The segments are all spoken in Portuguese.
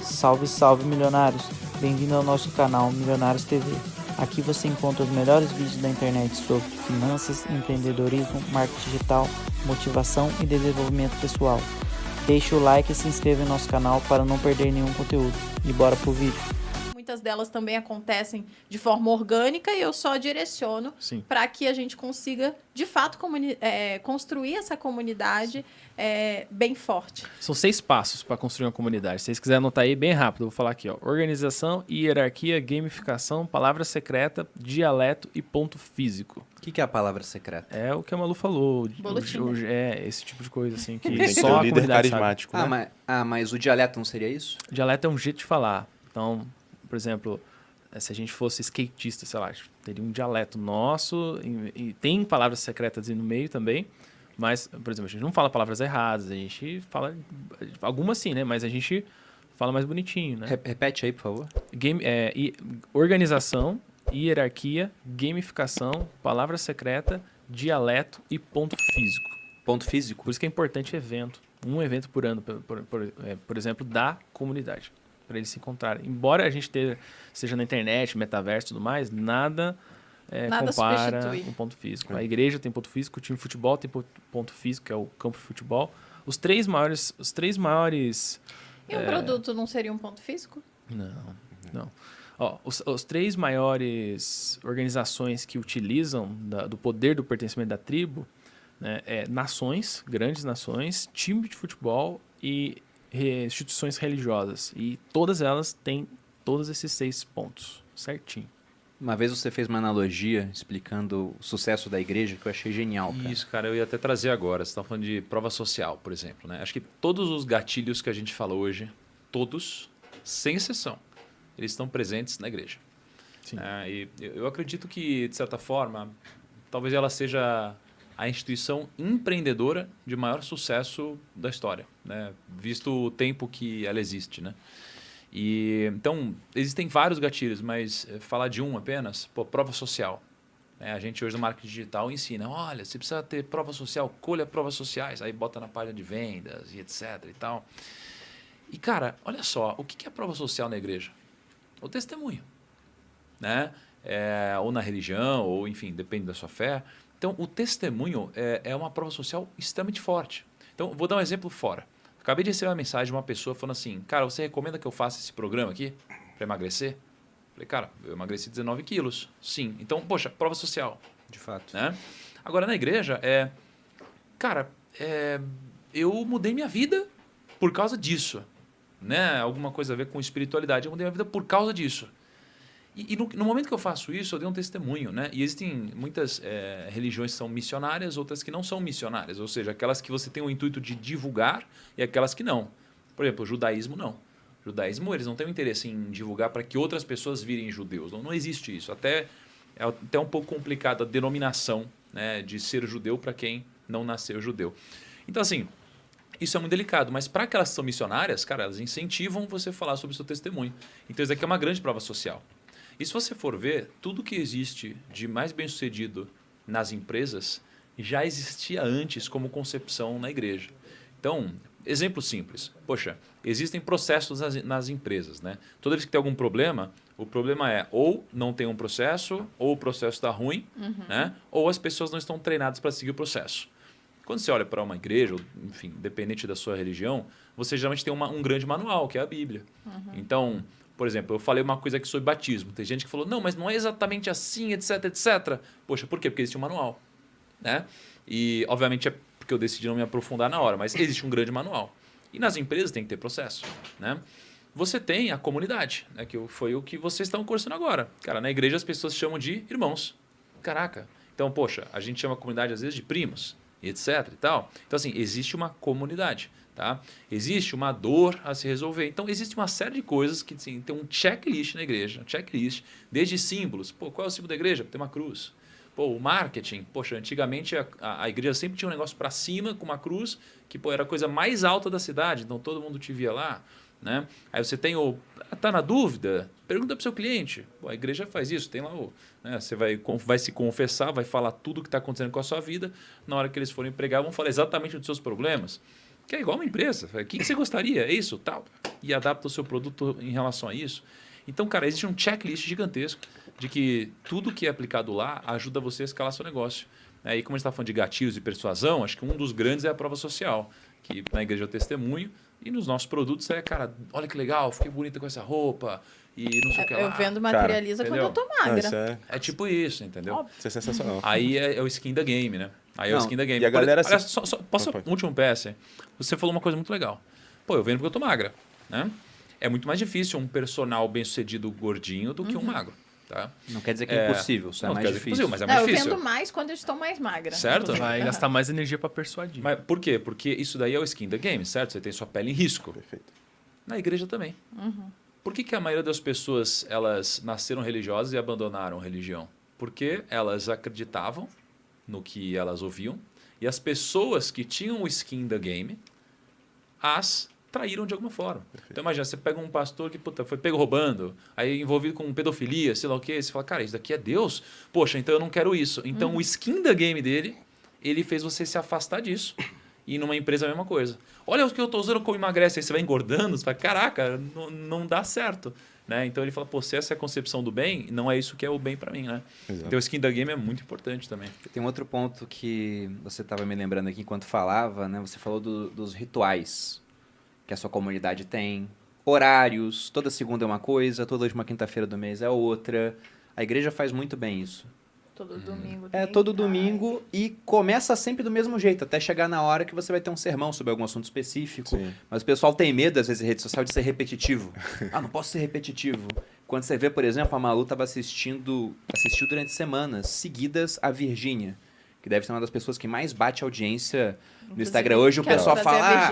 Salve, salve milionários! Bem-vindo ao nosso canal Milionários TV. Aqui você encontra os melhores vídeos da internet sobre finanças, empreendedorismo, marketing digital, motivação e desenvolvimento pessoal. Deixe o like e se inscreva em nosso canal para não perder nenhum conteúdo. E bora pro vídeo! Muitas delas também acontecem de forma orgânica e eu só direciono para que a gente consiga, de fato, construir essa comunidade bem forte. São 6 passos para construir uma comunidade. Se vocês quiserem anotar aí bem rápido, eu vou falar aqui. Organização, hierarquia, gamificação, palavra secreta, dialeto e ponto físico. O que é a palavra secreta? É o que a Malu falou. Esse tipo de coisa assim que Tem que só ter a um líder comunidade carismático, sabe. né? Mas o dialeto não seria isso? Dialeto é um jeito de falar. Então, por exemplo, se a gente fosse skatista, sei lá, teria um dialeto nosso e tem palavras secretas aí no meio também, mas, por exemplo, a gente não fala palavras erradas, a gente fala algumas sim, né? Mas a gente fala mais bonitinho, né? Repete aí, por favor. Organização, hierarquia, gamificação, palavra secreta, dialeto e ponto físico. Ponto físico? Por isso que é importante evento. Um evento por ano, por exemplo, da comunidade. Para eles se encontrarem. Embora a gente seja na internet, metaverso e tudo mais, nada compara o ponto físico. A igreja tem ponto físico, o time de futebol tem ponto físico, que é o campo de futebol. Os três maiores... E um produto não seria um ponto físico? Não. Ó, os 3 maiores organizações que utilizam do poder do pertencimento da tribo, né, nações, grandes nações, time de futebol e instituições religiosas. E todas elas têm todos esses 6 pontos, certinho. Uma vez você fez uma analogia explicando o sucesso da igreja que eu achei genial, cara. Isso, cara, eu ia até trazer agora. Você está falando de prova social, por exemplo, né? Acho que todos os gatilhos que a gente fala hoje, todos, sem exceção, eles estão presentes na igreja. Sim. E eu acredito que, de certa forma, talvez ela seja a instituição empreendedora de maior sucesso da história, né? Visto o tempo que ela existe, né? Então, existem vários gatilhos, mas falar de um apenas, prova social. A gente hoje no marketing digital ensina, olha, você precisa ter prova social, colha provas sociais, aí bota na página de vendas e etc e tal. E, cara, olha só, o que é prova social na igreja? O testemunho, né? Ou na religião, ou enfim, depende da sua fé. Então, o testemunho é uma prova social extremamente forte. Então, vou dar um exemplo fora. Acabei de receber uma mensagem de uma pessoa falando assim, cara, você recomenda que eu faça esse programa aqui para emagrecer? Falei, cara, eu emagreci 19 quilos. Sim. Então, poxa, prova social. De fato. Né? Agora, na igreja, eu mudei minha vida por causa disso. Né? Alguma coisa a ver com espiritualidade. Eu mudei minha vida por causa disso. E no momento que eu faço isso, eu dei um testemunho, né? E existem muitas religiões que são missionárias, outras que não são missionárias. Ou seja, aquelas que você tem o intuito de divulgar e aquelas que não. Por exemplo, o judaísmo não. O judaísmo, eles não têm o interesse em divulgar para que outras pessoas virem judeus. Não existe isso. É até um pouco complicado a denominação, né, de ser judeu para quem não nasceu judeu. Então, assim, isso é muito delicado. Mas para aquelas que são missionárias, cara, elas incentivam você a falar sobre o seu testemunho. Então, isso aqui é uma grande prova social. E se você for ver, tudo que existe de mais bem-sucedido nas empresas já existia antes como concepção na igreja. Então, exemplo simples. Poxa, existem processos nas empresas, né? Toda vez que tem algum problema, o problema é ou não tem um processo, ou o processo está ruim, né? Ou as pessoas não estão treinadas para seguir o processo. Quando você olha para uma igreja, enfim, independente da sua religião, você geralmente tem um grande manual, que é a Bíblia. Então, por exemplo, eu falei uma coisa aqui sobre batismo. Tem gente que falou, não, mas não é exatamente assim, etc, etc. Poxa, por quê? Porque existe um manual. Né? E, obviamente, é porque eu decidi não me aprofundar na hora, mas existe um grande manual. E nas empresas tem que ter processo. Né? Você tem a comunidade, né? Que foi o que vocês estão conversando agora. Cara, na igreja as pessoas chamam de irmãos. Caraca. Então, poxa, a gente chama a comunidade às vezes de primos, e etc e tal. Então, assim, existe uma comunidade. Tá? Existe uma dor a se resolver. Então, existe uma série de coisas que assim, tem um checklist na igreja. Um checklist, desde símbolos. Pô, qual é o símbolo da igreja? Tem uma cruz. Pô, o marketing. Poxa, antigamente a igreja sempre tinha um negócio para cima com uma cruz, que era a coisa mais alta da cidade. Então, todo mundo te via lá. Né? Aí você tem tá na dúvida? Pergunta para o seu cliente. Pô, a igreja faz isso. Tem lá né? Você vai se confessar, vai falar tudo o que está acontecendo com a sua vida. Na hora que eles forem pregar, vão falar exatamente dos seus problemas. Que é igual uma empresa. O que você gostaria? É isso? Tal. e adapta o seu produto em relação a isso. Então, cara, existe um checklist gigantesco de que tudo que é aplicado lá ajuda você a escalar seu negócio. E como a gente está falando de gatilhos e persuasão, acho que um dos grandes é a prova social, que na igreja eu testemunho, e nos nossos produtos cara, olha que legal, fiquei bonita com essa roupa, e não sei o que lá. Eu vendo materializa quando eu tô magra. É tipo isso, entendeu? Óbvio. Isso é sensacional. Aí é o skin da game, né? Aí é o skin da game. E a galera... Aliás, posso um último PS? Você falou uma coisa muito legal. Pô, eu vendo porque eu tô magra, né? É muito mais difícil um personal bem-sucedido gordinho do que um magro. Tá? Não quer dizer que é impossível, só é mais difícil. Mas é mais difícil. Eu vendo mais quando eu estou mais magra. Certo? Vai gastar mais energia para persuadir. Mas por quê? Porque isso daí é o skin da game, certo? Você tem sua pele em risco. Perfeito. Na igreja também. Por que a maioria das pessoas elas nasceram religiosas e abandonaram a religião? Porque elas acreditavam no que elas ouviam e as pessoas que tinham o skin da game as traíram de alguma forma. Perfeito. Então imagina, você pega um pastor que foi pego roubando, aí envolvido com pedofilia, sei lá o quê, você fala, cara, isso daqui é Deus? Poxa, então eu não quero isso. Então o skin da game dele, ele fez você se afastar disso. E numa empresa a mesma coisa. Olha o que eu estou usando como emagrece. Aí você vai engordando, você fala, caraca, não dá certo. Né? Então ele fala, pô, se essa é a concepção do bem, não é isso que é o bem para mim. Né? Então o skin da game é muito importante também. Tem um outro ponto que você estava me lembrando aqui enquanto falava, né? Você falou dos rituais que a sua comunidade tem, horários, toda segunda é uma coisa, toda última quinta-feira do mês é outra. A igreja faz muito bem isso. Todo domingo. Todo domingo e começa sempre do mesmo jeito, até chegar na hora que você vai ter um sermão sobre algum assunto específico. Sim. Mas o pessoal tem medo, às vezes, em rede social, de ser repetitivo. Não posso ser repetitivo. Quando você vê, por exemplo, a Malu estava assistiu durante semanas seguidas a Virgínia, que deve ser uma das pessoas que mais bate audiência no Instagram. Hoje o pessoal fala,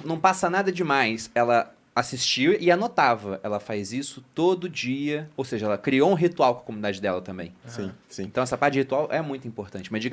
não passa nada demais. Ela assistiu e anotava. Ela faz isso todo dia. Ou seja, ela criou um ritual com a comunidade dela também. Sim, sim. Então essa parte de ritual é muito importante. Mas diga